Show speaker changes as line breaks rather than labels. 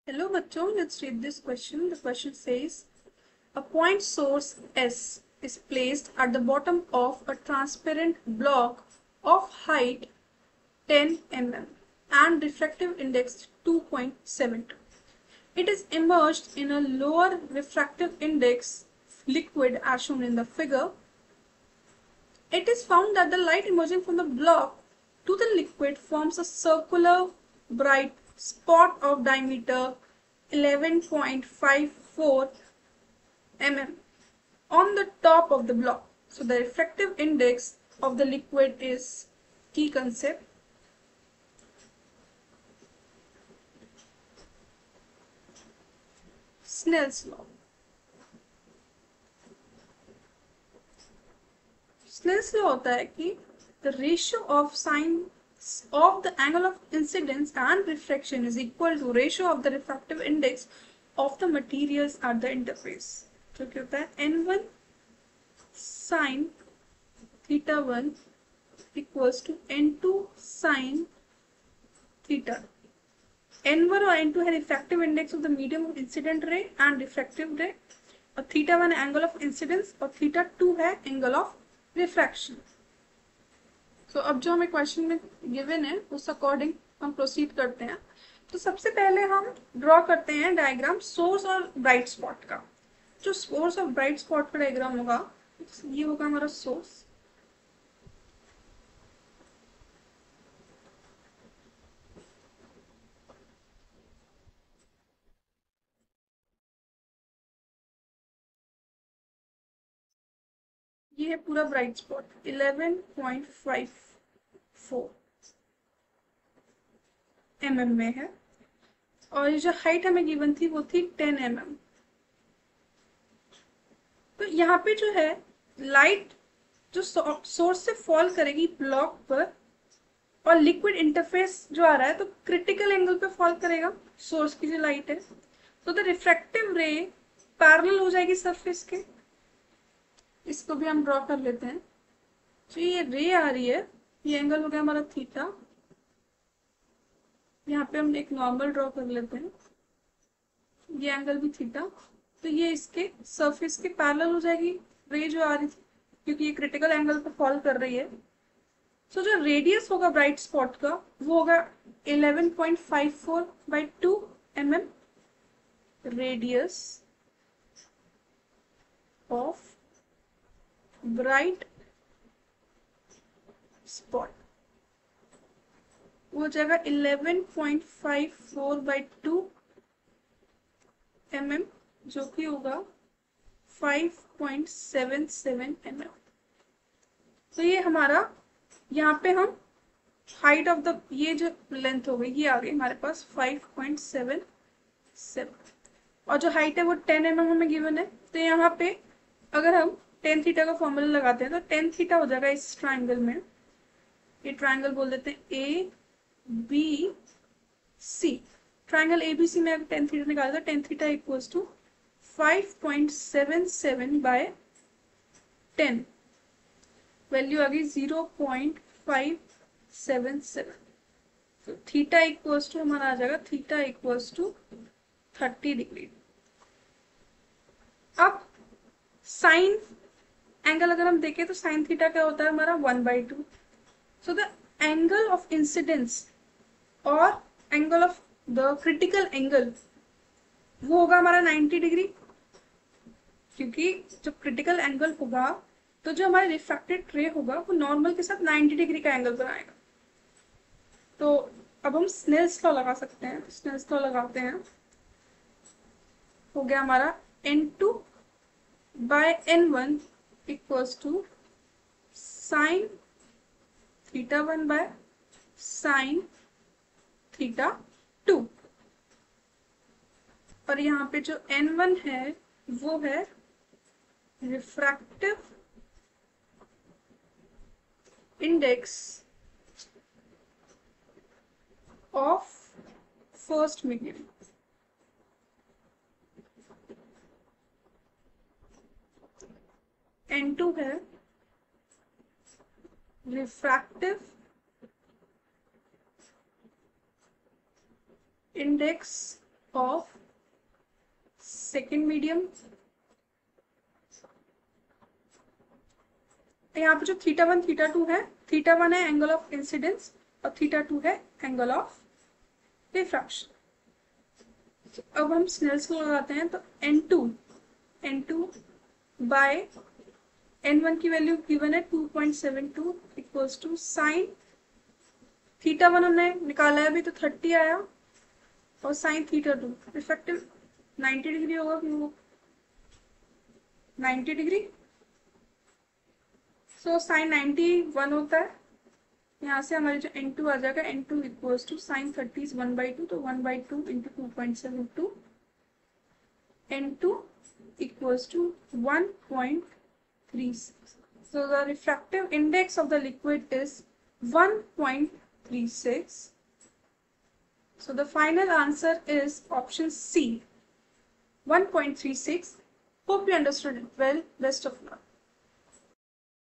Hello बच्चों, let's read this question. The question says, a point source S is placed at the bottom of a transparent block of height 10 mm and refractive index 2.72. It is immersed in a lower refractive index liquid as shown in the figure. It is found that the light emerging from the block to the liquid forms a circular bright spot of diameter 11.54 mm on the top of the block. So the refractive index of the liquid is key concept. Snell's law. Snell's law होता है कि the ratio of sines of the angle of incidence and refraction is equal to ratio of the refractive index of the materials at the interface. जो कि होता है n1 sin theta 1 equals to n2 sin theta. n1 और n2 है refractive index of the medium of incident ray and refractive ray, और theta 1 angle of incidence और theta 2 है angle of refraction. So अब जो हमें क्वेश्चन में given है उस अकॉर्डिंग हम प्रोसीड करते हैं. तो सबसे पहले हम ड्रॉ करते हैं डायग्राम सोर्स और ब्राइट स्पॉट का. जो सोर्स और ब्राइट स्पॉट का डायग्राम होगा ये होगा हमारा सोर्स. ये है पूरा ब्राइट स्पॉट 11.54 mm में है, और ये जो हाइट हमें गिवन थी वो थी 10 mm. तो यहाँ पे जो है लाइट जो सोर्स से फॉल करेगी ब्लॉक पर, और लिक्विड इंटरफेस जो आ रहा है तो क्रिटिकल एंगल पे फॉल करेगा सोर्स की जो लाइट है. तो द रिफ्रैक्टिव रे पैरेलल हो जाएगी सरफेस के. इसको भी हम ड्रॉ कर लेते हैं. तो ये रे आ रही है, ये एंगल हो गया हमारा थीटा. यहाँ पे हम एक नॉर्मल ड्रॉ कर लेते हैं, ये एंगल भी थीटा. तो ये इसके सरफेस के पैरेलल हो जाएगी रे जो आ रही थी, क्योंकि ये क्रिटिकल एंगल पे फॉल कर रही है. सो जो रेडियस होगा ब्राइट स्पॉट का वो होगा 11.54/2 mm. Radius of bright spot वो हो जाएगा 11.54/2 mm, जो कि होगा 5.77 mm. तो ये हमारा यहाँ पे हम हाइट ऑफ द ये जो लेंथ हो गई ये आ गई हमारे पास 5.77, और जो हाइट है वो 10 mm हमें गिवन है. तो यहाँ पे अगर हम टेन थीटा का फॉर्मूला लगाते हैं तो टेन थीटा हो जाएगा इस ट्राइंगल में. ये ट्राइंगल बोल देते हैं A B C. Triangle A B C में अगर टेन थीटा निकाला तो tan theta equals to 5.77/10. Value आ गई 0.577. तो थीटा इक्वल्स टू हमारा आ जाएगा थीटा इक्वल्स टू 30 डिग्री. अब साइन एंगल अगर हम देखें तो साइन थीटा क्या होता है हमारा 1/2. So the angle of incidence और angle of the critical angle वो होगा हमारा 90 डिग्री, क्योंकि जो क्रिटिकल एंगल होगा तो जो हमारे रिफ्रैक्टेड रे होगा वो नॉर्मल के साथ 90 डिग्री का एंगल बनाएगा. तो अब हम स्नेल्स लॉ लगा सकते हैं. स्नेल्स लॉ लगाते हैं, हो गया हमारा n2/n1 equals to sine theta 1/साइन थीटा 2. और यहाँ पे जो n1 है वो है refractive index of first medium. n2 है refractive index of second medium. यहाँ पे जो θ1 θ2 है, θ1 है एंगल ऑफ इंसिडेंस और θ2 है एंगल ऑफ रिफ्रैक्शन. अब हम स्नेल्स लॉ लगाते हैं. तो n2 बाय n1 की वैल्यू गिवन है 2.72 इक्वल्स टू साइन θ1 हमने निकाला है अभी, तो 30 आया, और साइन θ2 रिफ्रैक्टिव 90 डिग्री होगा, क्यों वो 90 डिग्री. सो साइन 91 होता है. यहाँ से हमारे जो n2 आ जाएगा, n2 equals to sign 30 is 1/2, तो 1/2 into 2.72, n2 equals to 1.36. So the refractive index of the liquid is 1.36. So the final answer is option C, 1.36. Hope you understood it well. Best of luck.